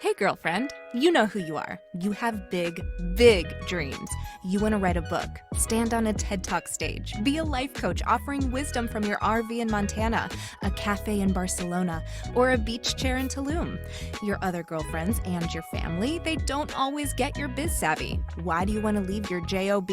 Hey, girlfriend, you know who you are. You have big, big dreams. You want to write a book, stand on a TED Talk stage, be a life coach offering wisdom from your RV in Montana, a cafe in Barcelona, or a beach chair in Tulum. Your other girlfriends and your family, they don't always get your biz savvy. Why do you want to leave your JOB?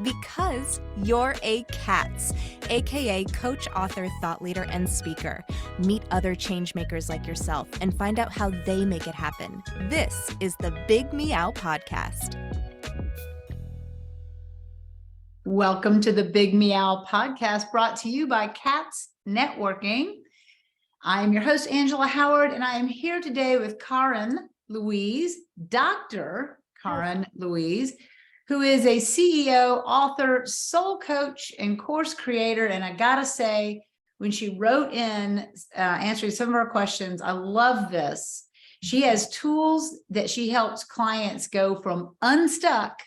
Because you're a C.A.T.S, aka coach, author, thought leader, and speaker. Meet other change makers like yourself and find out how they make it happen. This is the Big Meow podcast. Welcome to the Big Meow podcast, brought to you by C.A.T.S Networking. I am your host, Angela Howard, and I am here today with Karin Luise, Dr. Karin Luise, who is a CEO, author, soul coach, and course creator. And I gotta say, when she wrote in answering some of our questions, I love this. She has tools that she helps clients go from unstuck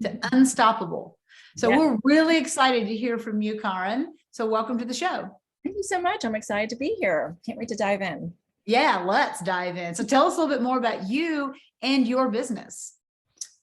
to unstoppable. So We're really excited to hear from you, Karin. So welcome to the show. Thank you so much. I'm excited to be here. Can't wait to dive in. Yeah, let's dive in. So tell us a little bit more about you and your business.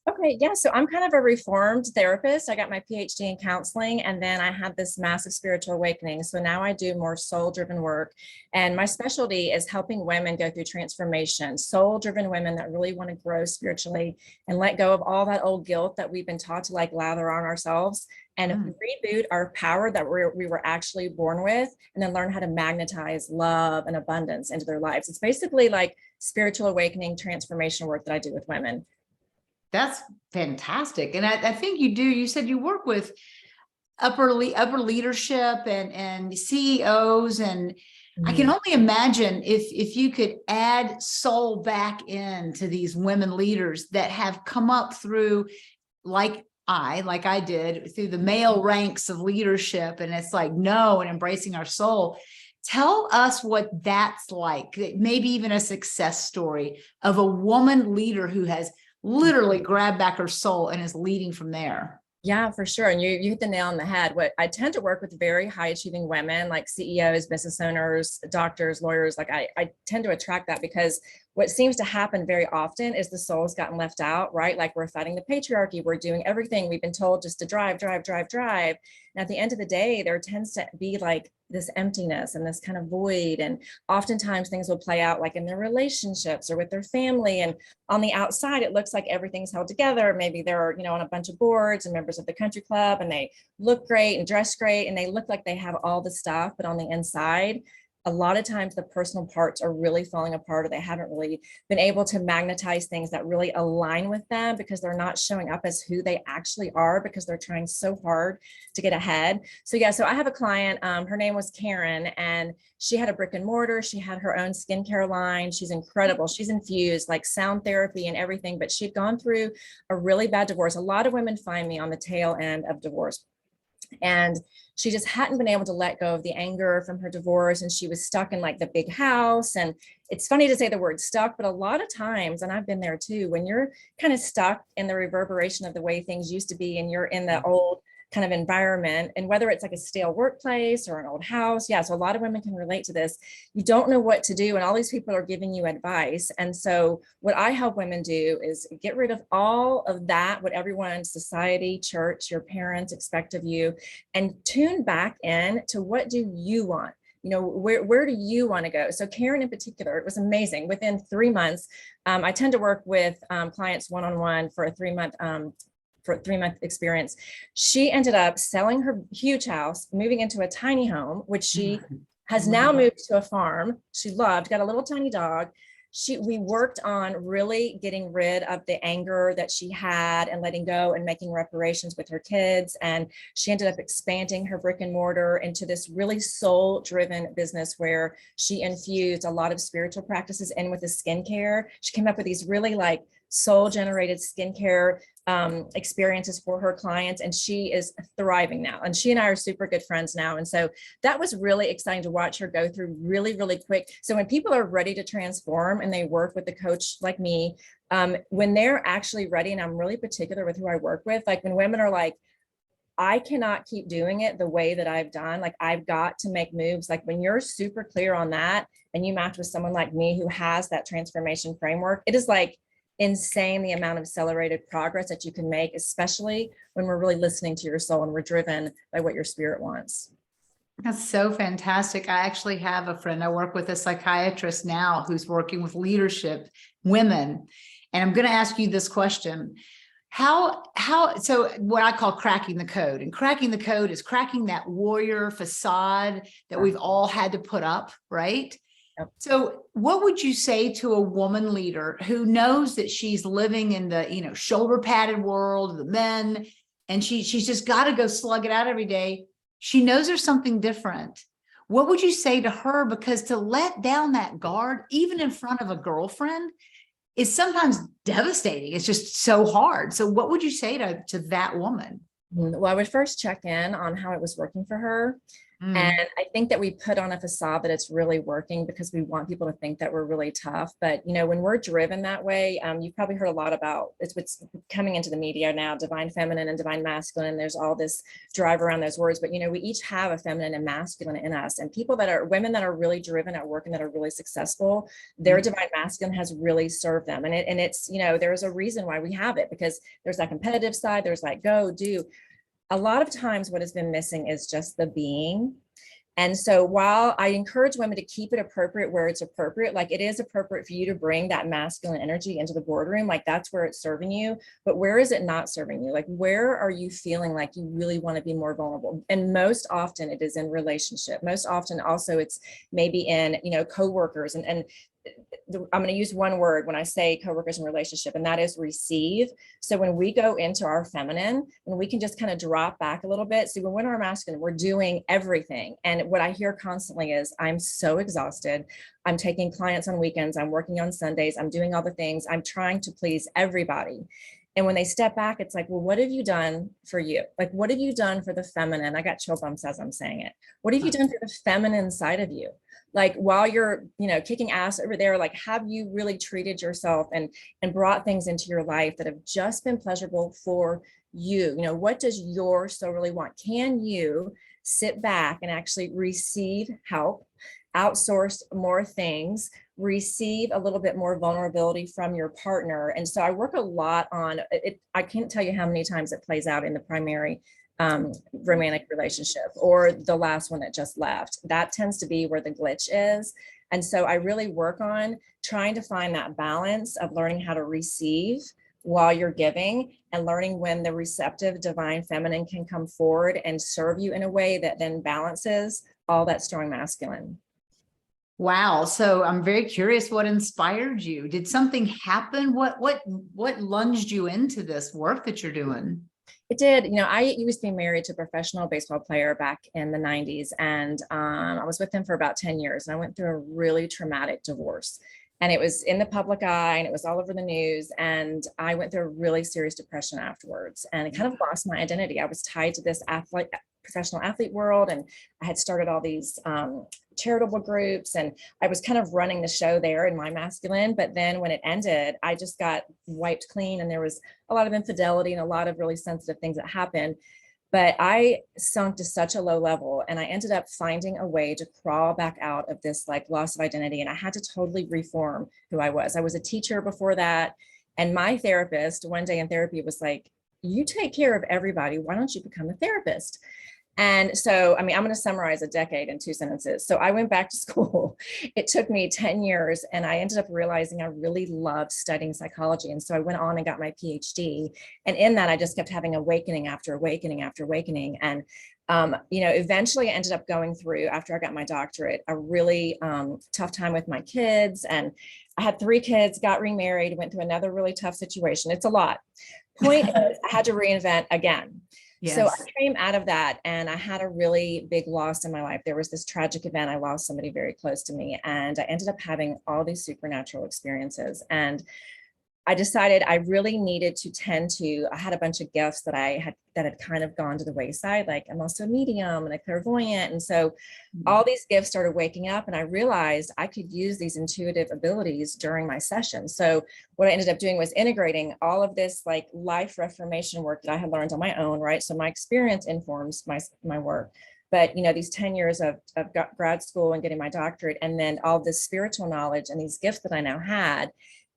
Okay, yeah, so I'm kind of a reformed therapist. I got my PhD in counseling, and then I had this massive spiritual awakening. So now I do more soul-driven work, and my specialty is helping women go through transformation, soul-driven women that really want to grow spiritually and let go of all that old guilt that we've been taught to like lather on ourselves and reboot our power that we were actually born with, and then learn how to magnetize love and abundance into their lives. It's basically like spiritual awakening transformation work that I do with women. That's fantastic. And I think you said you work with upper leadership and CEOs. And I can only imagine if you could add soul back into these women leaders that have come up through, like I did, through the male ranks of leadership. And it's like, no, and embracing our soul. Tell us what that's like, maybe even a success story of a woman leader who has literally grabbed back her soul and is leading from there. Yeah, for sure. And you hit the nail on the head. What I tend to work with very high achieving women, like CEOs, business owners, doctors, lawyers. Like I tend to attract that because what seems to happen very often is the soul's gotten left out, right? Like we're fighting the patriarchy. We're doing everything we've been told just to drive. And at the end of the day, there tends to be like this emptiness and this kind of void. And oftentimes things will play out like in their relationships or with their family. And on the outside, it looks like everything's held together. Maybe they're, on a bunch of boards and members of the country club, and they look great and dress great, and they look like they have all the stuff, but on the inside, a lot of times the personal parts are really falling apart, or they haven't really been able to magnetize things that really align with them because they're not showing up as who they actually are because they're trying so hard to get ahead. So I have a client, her name was Karen, and she had a brick and mortar. She had her own skincare line. She's incredible. She's infused like sound therapy and everything, but she'd gone through a really bad divorce. A lot of women find me on the tail end of divorce. And she just hadn't been able to let go of the anger from her divorce. And she was stuck in like the big house. And it's funny to say the word stuck, but a lot of times, and I've been there too, when you're kind of stuck in the reverberation of the way things used to be, and you're in the old kind of environment, and whether it's like a stale workplace or an old house. Yeah. So a lot of women can relate to this. You don't know what to do, and all these people are giving you advice. And so what I help women do is get rid of all of that, what everyone, society, church, your parents expect of you, and tune back in to what do you want? Where do you want to go? So Karen in particular, it was amazing. Within 3 months, I tend to work with clients one-on-one for a 3-month experience. She ended up selling her huge house, moving into a tiny home, which she has now moved to a farm. She loved, got a little tiny dog. We worked on really getting rid of the anger that she had and letting go and making reparations with her kids. And she ended up expanding her brick and mortar into this really soul-driven business where she infused a lot of spiritual practices in with the skincare. She came up with these really like soul-generated skincare experiences for her clients, and she is thriving now. And she and I are super good friends now. And so that was really exciting to watch her go through really, really quick. So when people are ready to transform and they work with a coach like me, when they're actually ready, and I'm really particular with who I work with, like when women are like, I cannot keep doing it the way that I've done. Like, I've got to make moves. Like, when you're super clear on that and you match with someone like me who has that transformation framework, it is like insane the amount of accelerated progress that you can make, especially when we're really listening to your soul and we're driven by what your spirit wants. That's so fantastic. I actually have a friend, I work with a psychiatrist now who's working with leadership women. And I'm going to ask you this question. So what I call cracking the code, and cracking the code is cracking that warrior facade that we've all had to put up, right? Yep. So what would you say to a woman leader who knows that she's living in the, shoulder padded world of the men, and she's just got to go slug it out every day? She knows there's something different. What would you say to her? Because to let down that guard, even in front of a girlfriend, is sometimes devastating. It's just so hard. So what would you say to that woman? Well, I would first check in on how it was working for her. And I think that we put on a facade that it's really working because we want people to think that we're really tough. But, when we're driven that way, you've probably heard a lot about what's coming into the media now, divine feminine and divine masculine. And there's all this drive around those words. But, we each have a feminine and masculine in us. And women that are really driven at work and that are really successful, their divine masculine has really served them. And it's, there's a reason why we have it, because there's that competitive side. There's like, go, do. A lot of times what has been missing is just the being. And so while I encourage women to keep it appropriate where it's appropriate, like it is appropriate for you to bring that masculine energy into the boardroom, like that's where it's serving you, but where is it not serving you? Like, where are you feeling like you really want to be more vulnerable? And most often it is in relationship. Most often also it's maybe in, coworkers and I'm going to use one word when I say coworkers and relationship, and that is receive. So when we go into our feminine, when we can just kind of drop back a little bit. See, when we're in our masculine, we're doing everything. And what I hear constantly is, I'm so exhausted. I'm taking clients on weekends. I'm working on Sundays. I'm doing all the things. I'm trying to please everybody. And when they step back, it's like, well, what have you done for you? Like, what have you done for the feminine? I got chill bumps as I'm saying it. What have you done for the feminine side of you? Like, while you're, kicking ass over there, like, have you really treated yourself and brought things into your life that have just been pleasurable for you? What does your soul really want? Can you sit back and actually receive help, outsource more things, receive a little bit more vulnerability from your partner? And so I work a lot on it. I can't tell you how many times it plays out in the primary romantic relationship or the last one that just left. That tends to be where the glitch is. And so I really work on trying to find that balance of learning how to receive while you're giving, and learning when the receptive divine feminine can come forward and serve you in a way that then balances all that strong masculine. Wow. So I'm very curious what inspired you. Did something happen? What lunged you into this work that you're doing? It did. I used to be married to a professional baseball player back in the 90s. And I was with him for about 10 years. And I went through a really traumatic divorce. And it was in the public eye and it was all over the news. And I went through a really serious depression afterwards. And I kind of lost my identity. I was tied to this professional athlete world. And I had started all these charitable groups, and I was kind of running the show there in my masculine. But then when it ended, I just got wiped clean, and there was a lot of infidelity and a lot of really sensitive things that happened. But I sunk to such a low level, and I ended up finding a way to crawl back out of this like loss of identity. And I had to totally reform who I was. I was a teacher before that. And my therapist one day in therapy was like, you take care of everybody. Why don't you become a therapist? And so, I'm going to summarize a decade in 2 sentences. So I went back to school. It took me 10 years, and I ended up realizing I really loved studying psychology. And so I went on and got my PhD. And in that, I just kept having awakening after awakening after awakening. And, eventually I ended up going through, after I got my doctorate, a really tough time with my kids. And I had 3 kids, got remarried, went through another really tough situation. It's a lot. Point is, I had to reinvent again. Yes. So I came out of that, and I had a really big loss in my life. There was this tragic event. I lost somebody very close to me, and I ended up having all these supernatural experiences. And I decided I really needed to I had a bunch of gifts that had kind of gone to the wayside. Like I'm also a medium and a clairvoyant. And so all these gifts started waking up, and I realized I could use these intuitive abilities during my session. So what I ended up doing was integrating all of this like life reformation work that I had learned on my own, right? So my experience informs my work. But, these 10 years of grad school and getting my doctorate, and then all this spiritual knowledge and these gifts that I now had.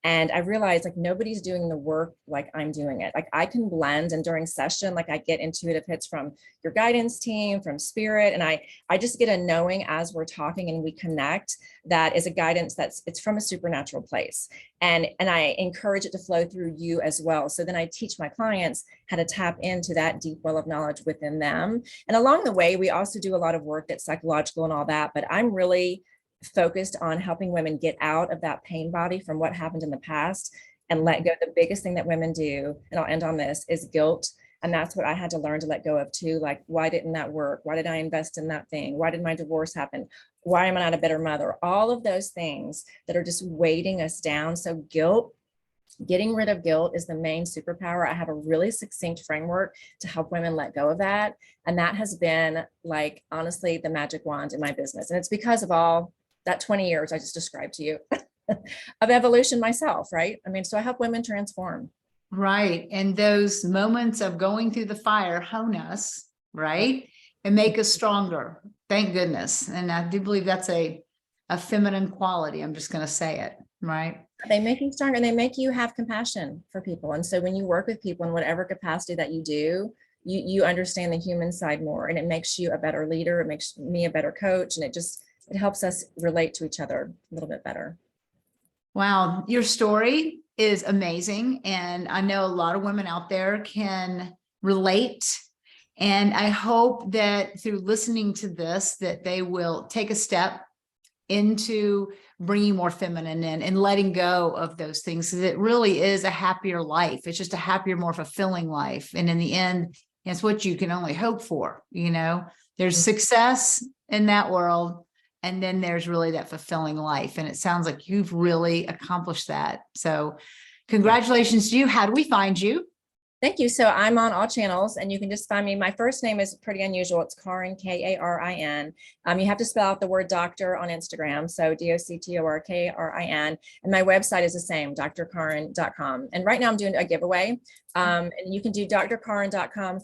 And I realized like nobody's doing the work like I'm doing it. Like I can blend, and during session, like I get intuitive hits from your guidance team, from spirit. And I just get a knowing as we're talking and we connect that is a guidance it's from a supernatural place. And I encourage it to flow through you as well. So then I teach my clients how to tap into that deep well of knowledge within them. And along the way, we also do a lot of work that's psychological and all that, but I'm really focused on helping women get out of that pain body from what happened in the past and let go. The biggest thing that women do, and I'll end on this, is guilt. And that's what I had to learn to let go of too. Like, why didn't that work? Why did I invest in that thing? Why did my divorce happen? Why am I not a better mother? All of those things that are just weighting us down. So guilt, getting rid of guilt is the main superpower. I have a really succinct framework to help women let go of that. And that has been like, honestly, the magic wand in my business. And it's because of all that 20 years I just described to you of evolution myself, right? I mean, so I help women transform. Right. And those moments of going through the fire hone us, right? And make us stronger. Thank goodness. And I do believe that's a feminine quality. I'm just going to say it, right? They make you stronger, and they make you have compassion for people. And so when you work with people in whatever capacity that you do, you understand the human side more, and it makes you a better leader. It makes me a better coach. And it helps us relate to each other a little bit better. Wow. Your story is amazing. And I know a lot of women out there can relate. And I hope that through listening to this, that they will take a step into bringing more feminine in and letting go of those things. So it really is a happier life. It's just a happier, more fulfilling life. And in the end, it's what you can only hope for. There's success in that world. And then there's really that fulfilling life. And it sounds like you've really accomplished that. So congratulations to you. How do we find you? Thank you. So I'm on all channels, and you can just find me. My first name is pretty unusual. It's Karin, Karin. You have to spell out the word doctor on Instagram. So DOCTORKRIN. And my website is the same, drkarin.com. And right now I'm doing a giveaway. And you can do drkarin.com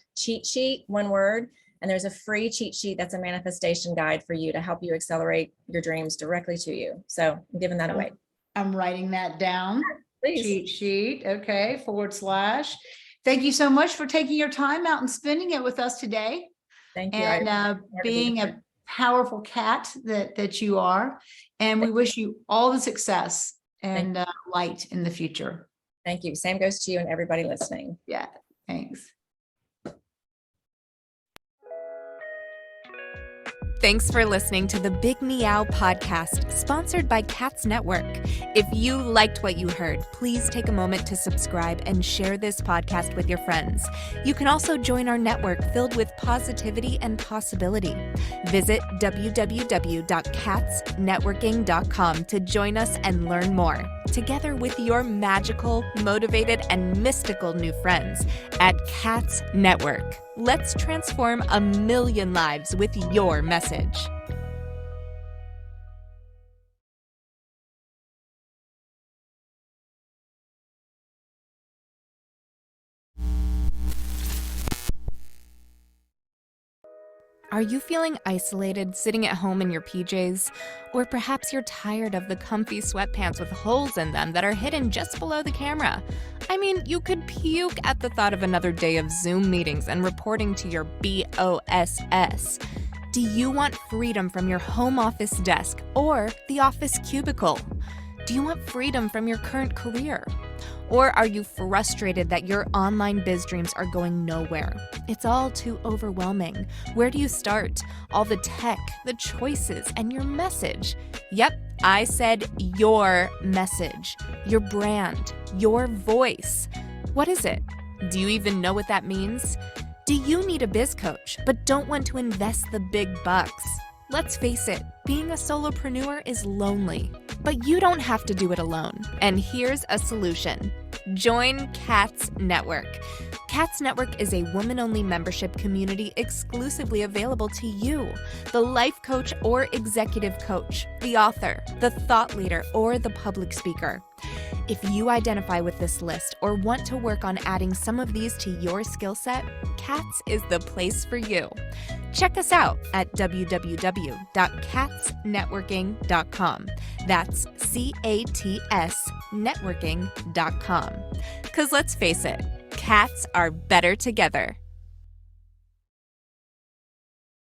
/ cheat sheet, one word. And there's a free cheat sheet that's a manifestation guide for you to help you accelerate your dreams directly to you. So I'm giving that away. I'm writing that down. Please. Cheat sheet. Okay. / Thank you so much for taking your time out and spending it with us today. Thank you. And being a powerful cat that you are. And we wish you all the success and light in the future. Thank you. Same goes to you and everybody listening. Yeah. Thanks. Thanks for listening to the Big Meow podcast, sponsored by C.A.T.S Network. If you liked what you heard, please take a moment to subscribe and share this podcast with your friends. You can also join our network filled with positivity and possibility. Visit www.catsnetworking.com to join us and learn more, together with your magical, motivated, and mystical new friends at C.A.T.S Network. Let's transform 1 million lives with your message. Are you feeling isolated, sitting at home in your PJs? Or perhaps you're tired of the comfy sweatpants with holes in them that are hidden just below the camera? I mean, you could puke at the thought of another day of Zoom meetings and reporting to your BOSS. Do you want freedom from your home office desk or the office cubicle? Do you want freedom from your current career? Or are you frustrated that your online biz dreams are going nowhere? It's all too overwhelming. Where do you start? All the tech, the choices, and your message. Yep, I said your message, your brand, your voice. What is it? Do you even know what that means? Do you need a biz coach but don't want to invest the big bucks? Let's face it, being a solopreneur is lonely. But you don't have to do it alone. And here's a solution. Join C.A.T.S Network. C.A.T.S Network is a woman-only membership community exclusively available to you, the life coach or executive coach, the author, the thought leader, or the public speaker. If you identify with this list or want to work on adding some of these to your skill set, C.A.T.S is the place for you. Check us out at www.catsnetworking.com. That's C-A-T-S networking.com. Because let's face it, cats are better together.